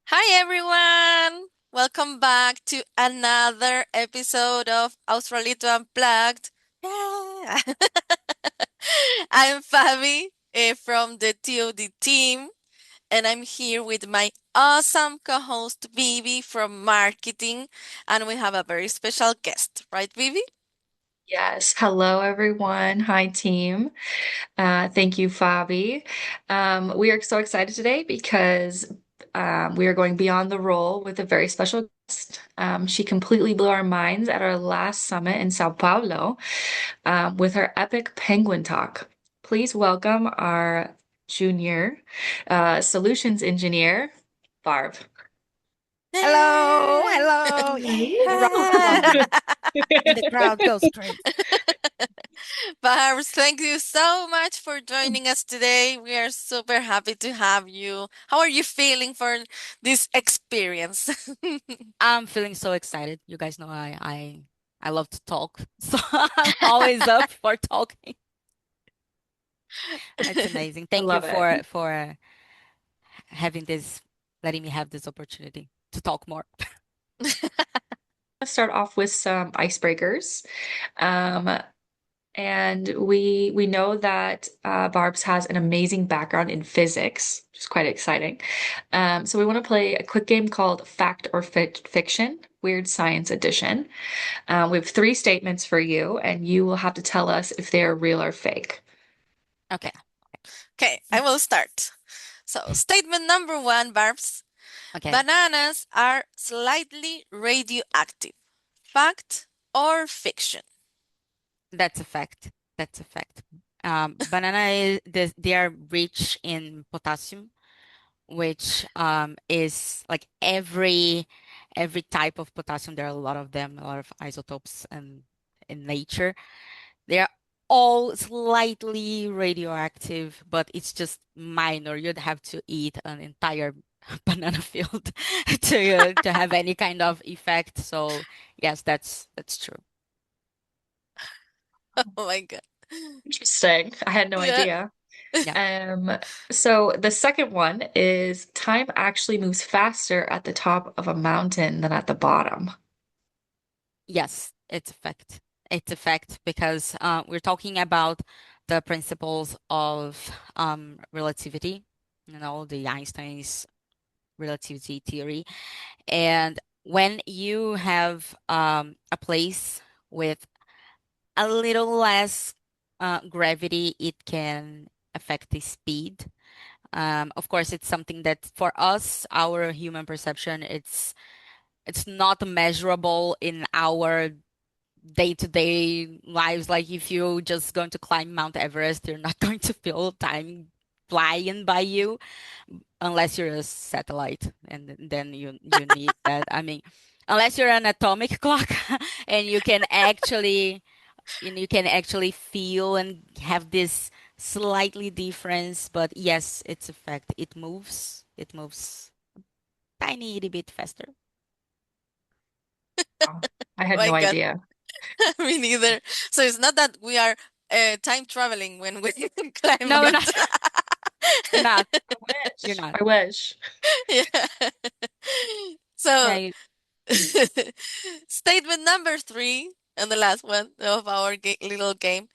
Hi everyone! Welcome back to another episode of Australito Unplugged. Yeah. I'm Fabi from the TOD team, and I'm here with my awesome co-host Vivi from marketing, and we have a very special guest, right, Vivi? Yes. Hello, everyone. Hi, team. Thank you, Fabi. We are so excited today because we are going beyond the role with a very special guest. She completely blew our minds at our last summit in Sao Paulo with her epic penguin talk. Please welcome our junior solutions engineer, Barb. Hello, Yay! hello. Yeah, Hi! welcome. And the crowd goes crazy. Barbs, thank you so much for joining us today. We are super happy to have you. How are you feeling for this experience? I'm feeling so excited. You guys know I love to talk, so I'm always up for talking. It's amazing. I Thank you love it. for having this, letting me have this opportunity to talk more. Let's start off with some icebreakers. Um, and we know that Barb's has an amazing background in physics, which is quite exciting. So we want to play a quick game called Fact or Fiction, Weird Science Edition. We have three statements for you, and you will have to tell us if they are real or fake. Okay. Okay, I will start. So, statement number one, Barbs. Okay. Bananas are slightly radioactive. Fact or fiction? That's a fact. That's a fact. Banana they are rich in potassium, which is like every type of potassium. There are a lot of them, a lot of isotopes in nature. They are all slightly radioactive, but it's just minor. You'd have to eat an entire banana field to have any kind of effect. So yes, that's true. Oh my God. Interesting. I had no Yeah. idea. Yeah. Um, so the second one is time actually moves faster at the top of a mountain than at the bottom. Yes, it's a fact. It's a fact because we're talking about the principles of relativity, the Einstein's relativity theory. And when you have a place with a little less gravity, it can affect the speed. Of course, it's something that for us, our human perception, it's not measurable in our day-to-day lives. Like if you're just going to climb Mount Everest, you're not going to feel time flying by you unless you're a satellite, and then you need that. I mean, unless you're an atomic clock and you can actually feel and have this slightly difference. But yes, it's a fact. It moves tiny little bit faster. Wow. I had My no God. idea. Me neither. So it's not that we are time traveling when we climb No, we're Mount. not. You're not. I You're wish. not. I wish. Yeah. Yeah, So, statement number three, and the last one of our little game.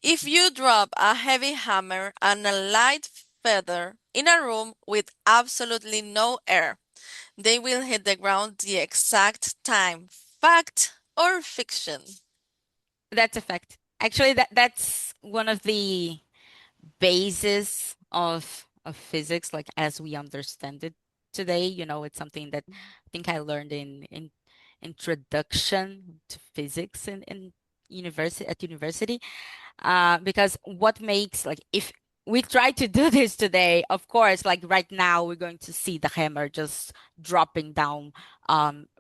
If you drop a heavy hammer and a light feather in a room with absolutely no air, they will hit the ground the exact time. Fact or fiction? that's a fact. Actually, that's one of the basis of physics, like as we understand it today. It's something that I think I learned in introduction to physics in university. Because what makes, like, if we try to do this today, of course, like right now, we're going to see the hammer just dropping down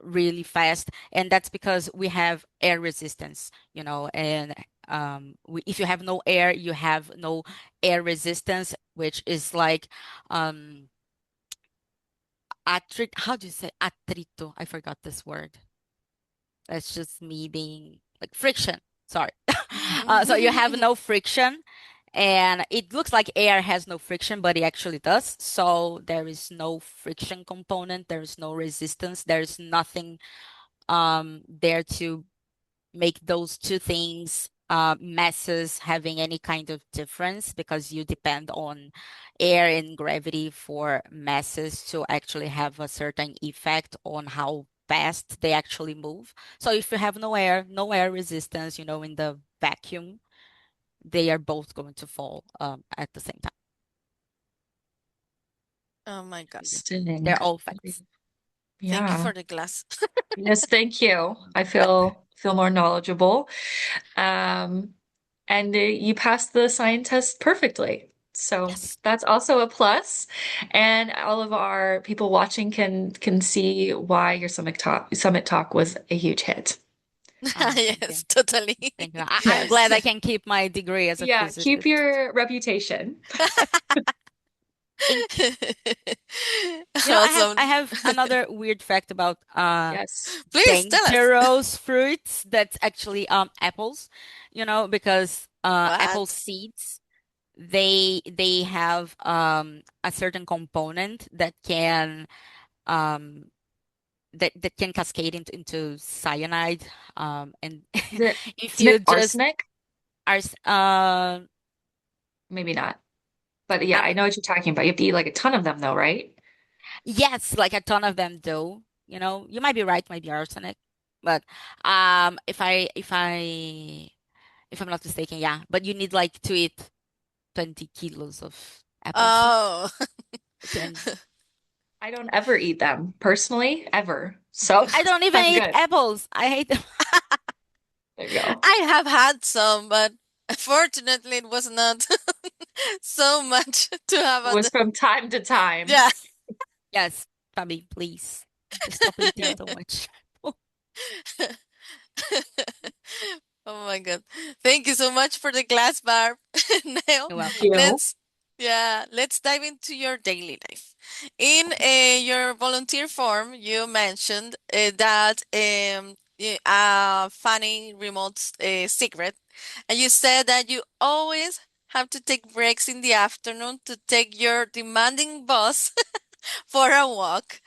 really fast. And that's because we have air resistance, and if you have no air, you have no air resistance, which is like um, how do you say attrito? I forgot this word. That's just me being like friction. Sorry. So you have no friction, And it looks like air has no friction, but it actually does. So there is no friction component, there is no resistance, there is nothing there to make those two things masses having any kind of difference, because you depend on air and gravity for masses to actually have a certain effect on how fast they actually move. So if you have no air resistance, in the vacuum, they are both going to fall at the same time. Oh my gosh. Interesting. They're all facts. Thank you Yeah. for the glass. Yes, thank you. I feel more knowledgeable. Um, and you passed the science test perfectly. So Yes. that's also a plus. And all of our people watching can see why your summit talk was a huge hit. Oh, thank you. Yes, totally. Thank you. I'm Yes. glad I can keep my degree as a Yeah, keep physicist. your reputation. Thank you. I Awesome. have another weird fact about Yes. Please tell us. dangerous fruits that's actually apples, because apple What? seeds, they have a certain component um that can cascade into cyanide, and Is it, if isn't you it just arsenic? are Maybe not. But yeah, I'm I know what you're talking about. You have to eat like a ton of them though, right? yes, like a ton of them do. You might be right, might be arsenic, but if I'm not mistaken, yeah. But you need like to eat 20 kilos of apple seeds. Oh. And I don't ever eat them personally, ever. So I don't even I'm eat good. apples. I hate them. There you go. I have had some, but fortunately it was not so much to have It at was the from time to time. yeah. Yes, Fabi, please stop eating so much. Oh my God. Thank you so much for the glass bar. Now, You're Thank welcome. you. let's let's dive into your daily life. In your volunteer form, you mentioned that a funny remote secret, and you said that you always have to take breaks in the afternoon to take your demanding boss for a walk.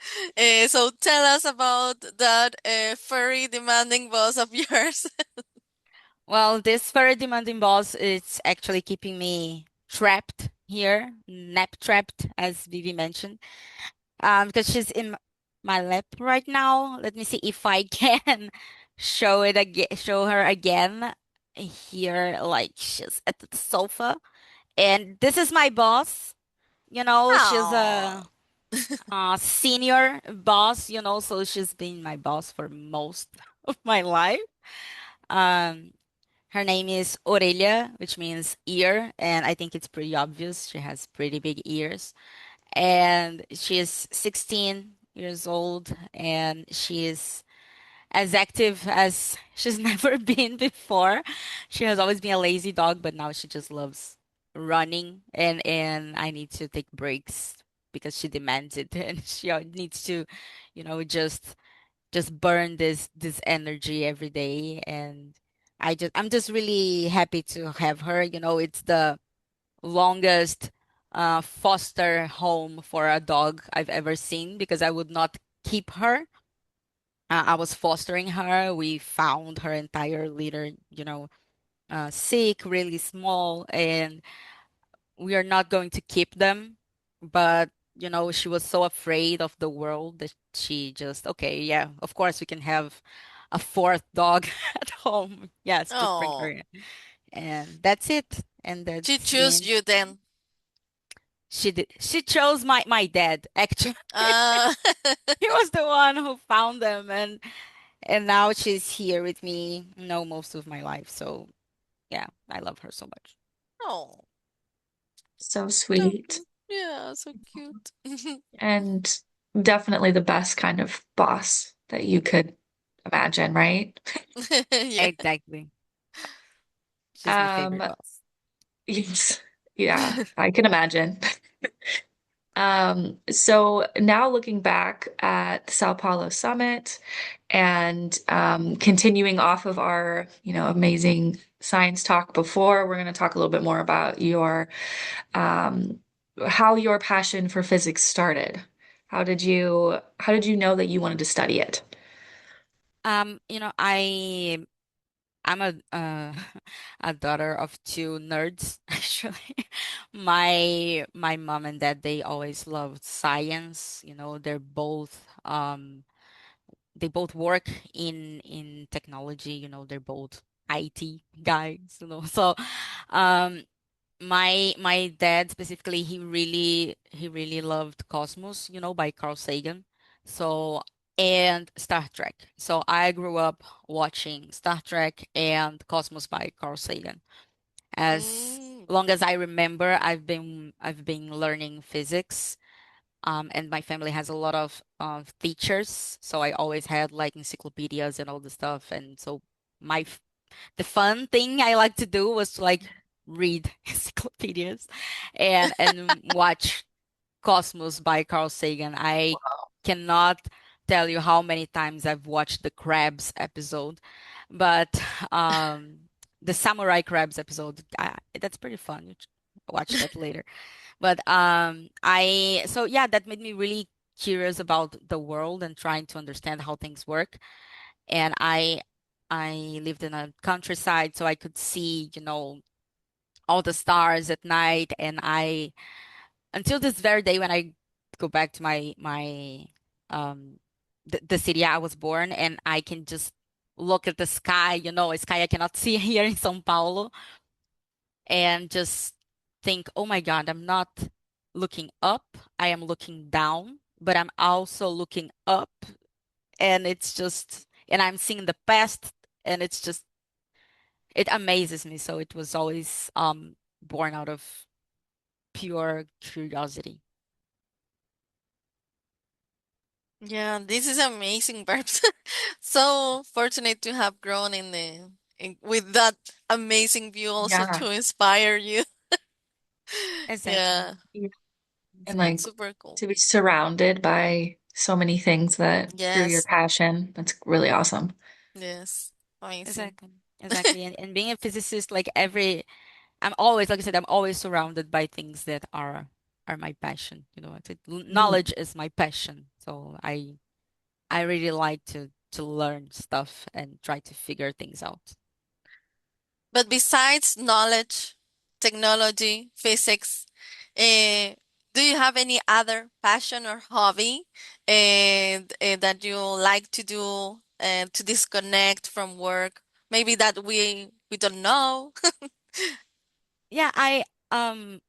So tell us about that furry demanding boss of yours. Well, this very demanding boss is actually keeping me trapped here, nap trapped, as Vivi mentioned. Because she's in my lap right now. Let me see if I can show her again. Here, like she's at the sofa, and this is my boss. She's Oh. a senior boss. So she's been my boss for most of my life. Um, Her name is Orelha, which means ear, and I think it's pretty obvious. She has pretty big ears. And she is 16 years old, and she is as active as she's never been before. She has always been a lazy dog, but now she just loves running, and I need to take breaks because she demands it, and she needs to, just burn this energy every day. And I'm just really happy to have her. It's the longest foster home for a dog I've ever seen, because I would not keep her. I was fostering her. We found her entire litter, sick, really small, and we are not going to keep them. But, she was so afraid of the world that she just, okay, yeah, of course we can have a fourth dog at home. Yes, just bring her Oh. in. And that's it. And She that's chose been you then. she chose my dad, actually. Uh, He was the one who found them, and now she's here with me, most of my life. So yeah, I love her so much. oh, So so sweet. yeah, so cute. And definitely the best kind of boss that you could imagine, right? Yeah. Exactly. She's my Um, favorite boss. yes, yeah, I can imagine. So now looking back at the Sao Paulo summit and continuing off of our, amazing science talk before, we're going to talk a little bit more about um, how your passion for physics started. How did you know that you wanted to study it? I'm a a daughter of two nerds actually. My mom and dad, they always loved science. They both work in technology. They're both IT guys. So um my dad specifically, he really loved Cosmos, by Carl Sagan. So, and Star Trek. So I grew up watching Star Trek and Cosmos by Carl Sagan. As Mm, long as I remember, I've been learning physics. And my family has a lot of teachers, so I always had like encyclopedias and all the stuff. And so my the fun thing I like to do was to like read encyclopedias and watch Cosmos by Carl Sagan. I cannot tell you how many times I've watched the crabs episode, but um the samurai crabs episode, that's pretty fun. You should watch that later. But I so yeah, that made me really curious about the world and trying to understand how things work. And I lived in a countryside, so I could see, all the stars at night. And I until this very day, when I go back to my um the city I was born, and I can just look at the sky, a sky I cannot see here in São Paulo, and just think, oh my God, I'm not looking up, I am looking down, but I'm also looking up, and I'm seeing the past, and it amazes me. So it was always born out of pure curiosity. yeah, this is amazing, Barbs. So fortunate to have grown with that amazing view also Yeah. to inspire you. Exactly. Yeah, Yeah. And Exactly. like super cool. to be surrounded by so many things that fuel your Yes, passion. That's really awesome. yes, amazing. Exactly. Exactly. And being a physicist, like I'm always, like I said, I'm always surrounded by things that are my passion. Mm. Knowledge is my passion. So I really like to learn stuff and try to figure things out. But besides knowledge, technology, physics, uh, do you have any other passion or hobby that you like to do to disconnect from work? Maybe that we don't know. Yeah, um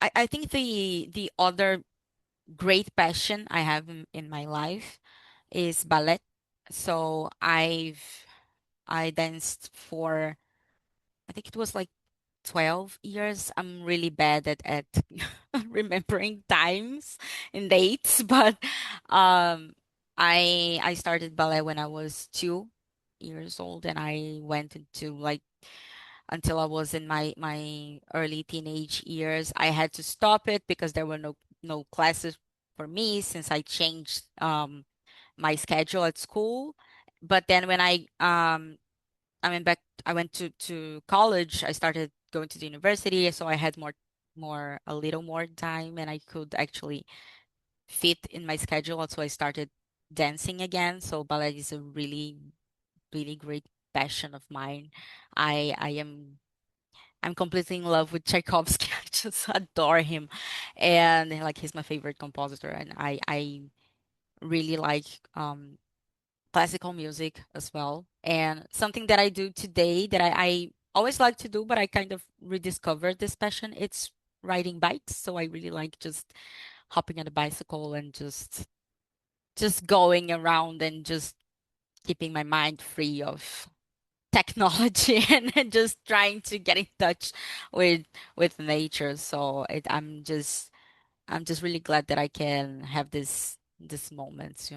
I think the other great passion I have in my life is ballet. So I danced for, I think it was like 12 years. I'm really bad at remembering times and dates, but um I started ballet when I was 2 years old, and I went into like until I was in my early teenage years. I had to stop it because there were no classes for me since I changed my schedule at school. But then when I went to college, I started going to the university, so I had a little more time, and I could actually fit in my schedule. So I started dancing again. So ballet is a really, really great passion of mine. I'm completely in love with Tchaikovsky. I just adore him, and like he's my favorite compositor, and I really like classical music as well. And something that I do today that I always like to do, but I kind of rediscovered this passion. It's riding bikes. So I really like just hopping on a bicycle and just going around and just keeping my mind free of technology and just trying to get in touch with with nature. So I'm just really glad that I can have this moments.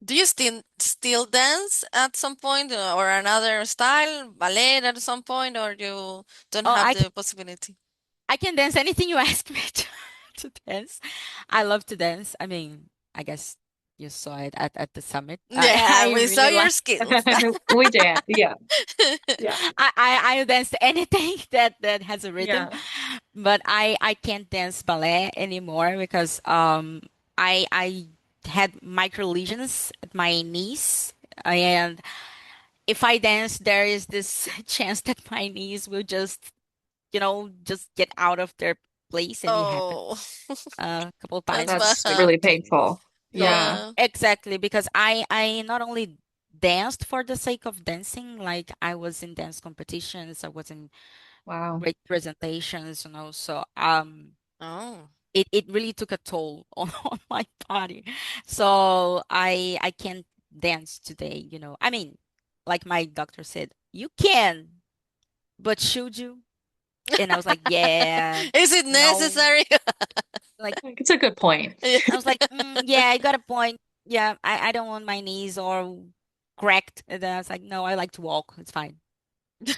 Do you still dance at some point or another style, ballet at some point, or you don't Oh, have I the possibility? I can dance anything you ask me to to dance. I love to dance. I mean, I guess you saw it at the summit. Yeah, I we saw really your like skills. We dance. Yeah. Yeah. I dance anything that has a rhythm, Yeah. but I can't dance ballet anymore because I had micro lesions at my knees, and if I dance, there is this chance that my knees will just just get out of their place, and it happened Oh, a couple that's times That's because bad. really painful. Yeah. Yeah. exactly because I not only danced for the sake of dancing, like I was in dance competitions, I was in Wow. great presentations, so Oh. it really took a toll on, on my body. So I can't dance today, I mean, like my doctor said, you can, but should you? And I was like, yeah, Is it no. necessary? Like It's a good point. Yeah. I was like, yeah, I got a point. Yeah, I don't want my knees or cracked. And then I was like, no, I like to walk. It's fine.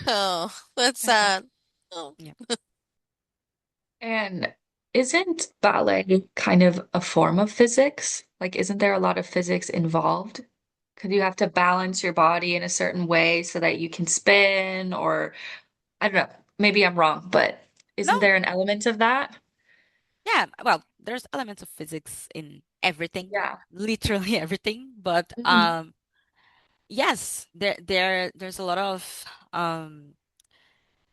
Oh, that's Yeah. sad. Oh. Yeah. And isn't ballet kind of a form of physics? Like, isn't there a lot of physics involved? Because you have to balance your body in a certain way so that you can spin, or I don't know, maybe I'm wrong, but isn't No, there an element of that? yeah. Well, there's elements of physics in everything, Yeah. literally everything. But Mhm. yes, there's a lot of um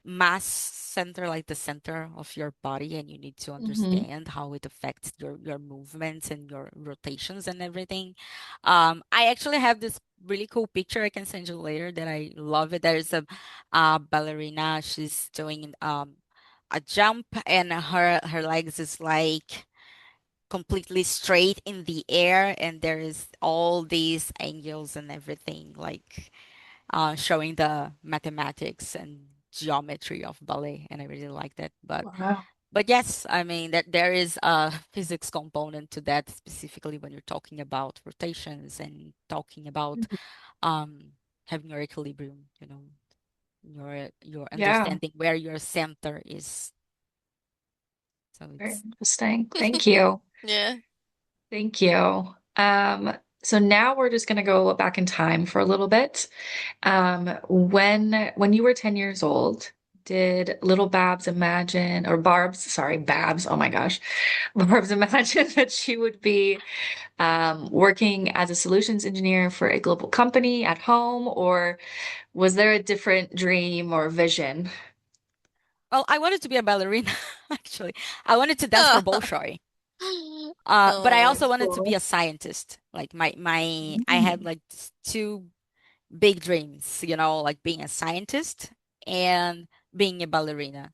mass center, like the center of your body, and you need to Hmm. understand how it affects your movements and your rotations and everything. I actually have this really cool picture I can send you later that I love it. There's a ballerina. She's doing a jump, and her legs is like completely straight in the air, and there is all these angles and everything, like showing the mathematics and geometry of ballet, and I really like that. Wow. But yes, I mean that there is a physics component to that, specifically when you're talking about rotations and talking about Mhm. um having your equilibrium, your Yeah, understanding where your center is. So very it's interesting. Thank you. Yeah. Thank you. So now we're just going to go back in time for a little bit. When you were 10 years old, did little Babs imagine, or Barb's, sorry, Babs, oh my gosh, Barb's imagine that she would be working as a solutions engineer for a global company at home, or was there a different dream or vision? well, I wanted to be a ballerina actually. I wanted to dance for Bolshoi. But I Oh. also wanted to be Cool. a scientist. Like I had Mm. like two big dreams, like being a scientist and being a ballerina.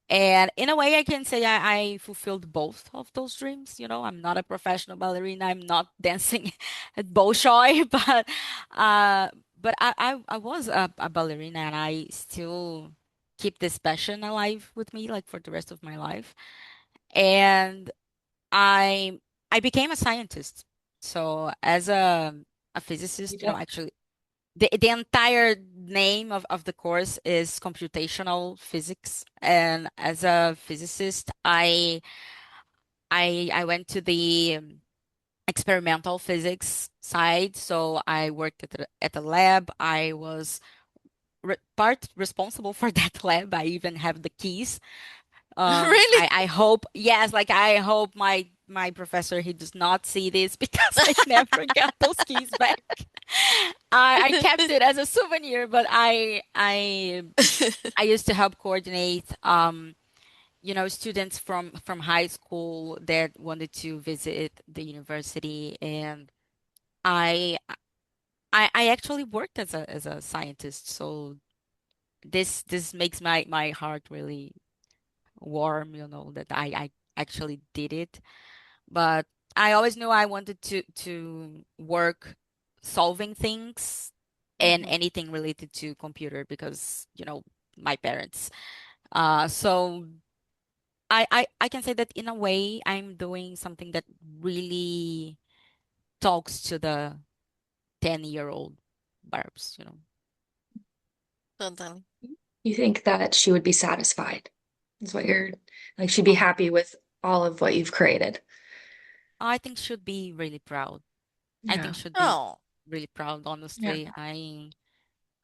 And in a way, I can say I fulfilled both of those dreams. I'm not a professional ballerina. I'm not dancing at Bolshoi, uh, but I was a ballerina, and I still keep this passion alive with me, like for the rest of my life. And I I became a scientist. So as a You physicist, did. actually the entire name of the course is computational physics. And as a physicist, I went to the experimental physics side. So I worked at a lab. I was part responsible for that lab. I even have the keys. Really? I hope, yes, like I hope my professor, he does not see this because I never got those keys back. I kept it as a souvenir, but I used to help coordinate students from high school that wanted to visit the university, and I I actually worked as a scientist. So this makes my heart really warm, that I actually did it. But I always knew I wanted to work solving things and Mhm. anything related to computer because, my parents. So I can say that in a way I'm doing something that really talks to the 10-year-old Barbs. Totally. You think that she would be satisfied? Is what you're like, she'd be Oh, happy with. all of what you've created? I think should be really proud. I think Yeah. should be Oh, really proud, Yeah. honestly.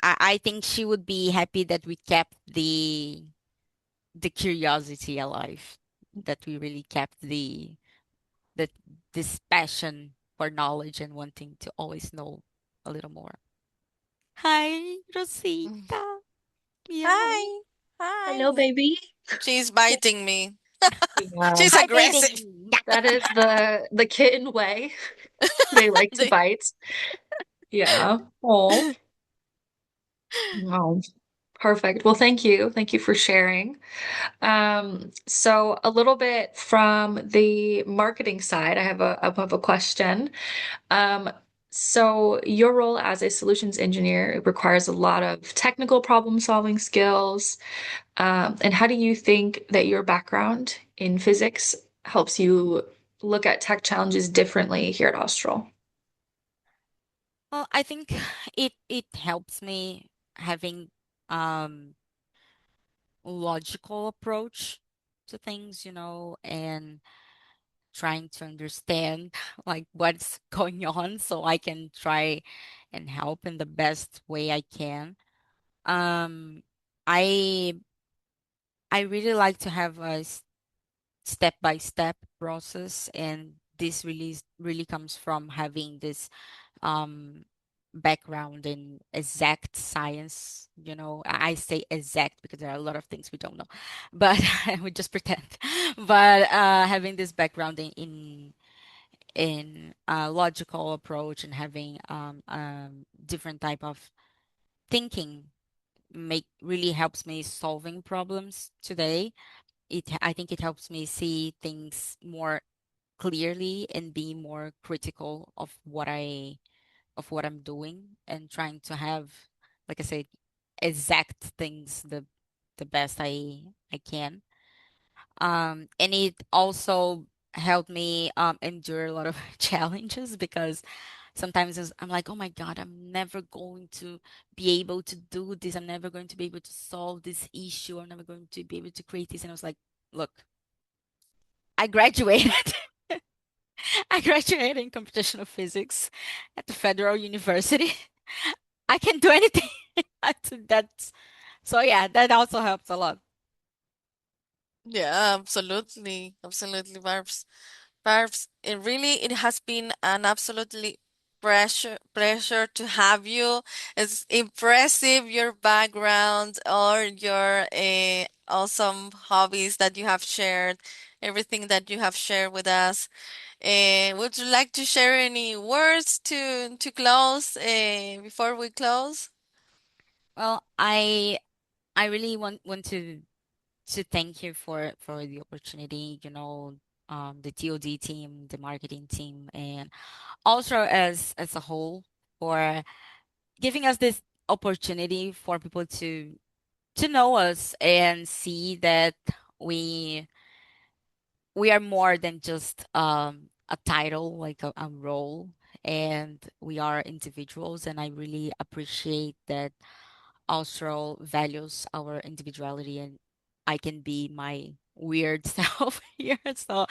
I think she would be happy that we kept the curiosity alive, that we really kept the this passion for knowledge and wanting to always know a little more. Hi, mm. Rosita. Meow. Hi. Hi. Hello, baby. She's biting me. Yeah, She's Hi, baby. aggressive. that is the kitten way. They like to The- bite. Yeah. Oh, oh, perfect. Well, thank you. Thank you for sharing. So a little bit from the marketing side, I have a question. Um, so your role as a solutions engineer requires a lot of technical problem solving skills. And how do you think that your background in physics helps you look at tech challenges differently here at Austral? Well, I think it helps me having um logical approach to things, and trying to understand like what's going on so I can try and help in the best way I can. Um, I I really like to have a step-by-step process, and this really comes from having this um background in exact science. I say exact because there are a lot of things we don't know, but we just pretend. But having this background in logical approach and having different type of thinking make really helps me solving problems today. I think it helps me see things more clearly and be more critical of what I'm doing and trying to have, like I said, exact things the best I can. And it also helped me endure a lot of challenges because sometimes I'm like, oh my God, I'm never going to be able to do this. I'm never going to be able to solve this issue. I'm never going to be able to create this. And I was like, look, I graduated. I graduated in computational physics at the Federal University. I can do anything. That's so yeah, that also helps a lot. Yeah, absolutely. Absolutely, Barbs. Barbs, it has been an absolutely pleasure to have you. It's impressive your background or your awesome hobbies that you have shared, everything that you have shared with us. Would you like to share any words to close before we close? Well, I really want to thank you for the opportunity, the TOD team, the marketing team, and also as a whole for giving us this opportunity for people to know us and see that we we are more than just a title, like a role, and we are individuals. And I really appreciate that Austral values our individuality, and I can be my weird self here. So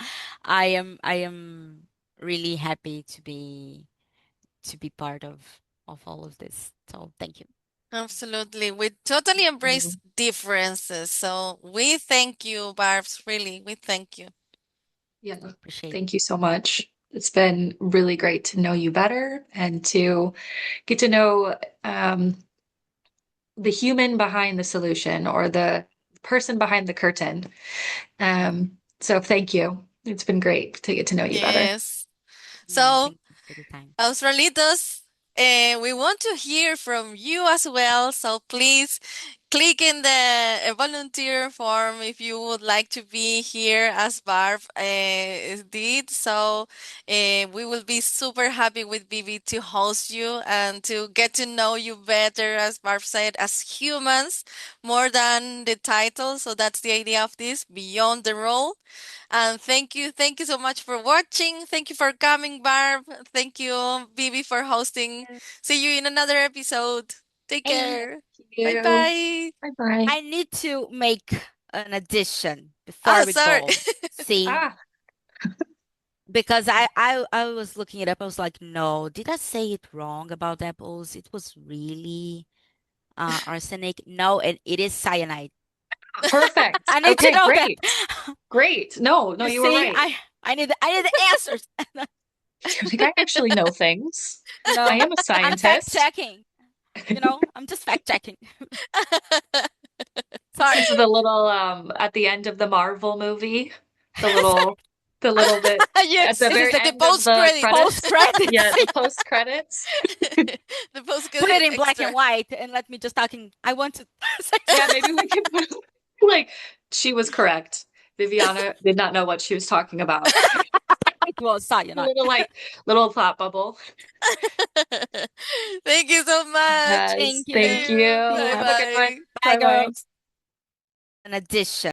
I am really happy to be part of all of this. So thank you. Absolutely. We totally embrace Mm. differences. So we thank you, Barbs. Really, we thank you. Yeah. Appreciate. Thank you so much. It's been really great to know you better and to get to know the human behind the solution or the person behind the curtain. So thank you. It's been great to get to know you better. Yes. So, Thank you for the time. Australitos, we want to hear from you as well. So please click in the volunteer form if you would like to be here as Barb did. So we will be super happy with Vivi to host you and to get to know you better, as Barb said, as humans more than the title. So that's the idea of this, beyond the role. And thank you so much for watching. Thank you for coming, Barb. Thank you, Vivi, for hosting. See you in another episode. Take Hey, care. Thank Bye you. bye. Bye bye. I need to make an addition Oh, before we sorry. go. See, Ah, because I was looking it up. I was like, no, did I say it wrong about apples? It was really arsenic. No, and it is cyanide. perfect. I need to Okay, know that. great. Great. No, no, You you were see, right. I need the answers. You're like, I actually know things. You I know, am a I'm fact scientist. checking. I'm just fact checking. This is Sorry. the little at the end of the Marvel movie, the little the little bit at Yes, the this is very the end of post the credit. Post credits. Yeah, credits. the post credits. The post Put it credit in black and extra. white and let me just talking. I want to say Yeah, maybe we can put like she was correct. Viviana did not know what she was talking about. it was A cyanide. little little thought bubble. Thank you so much. Yes, Thank thank you. See you. you. See Bye Have a you. good one. bye. Bye, Bye bye. girls. An addition.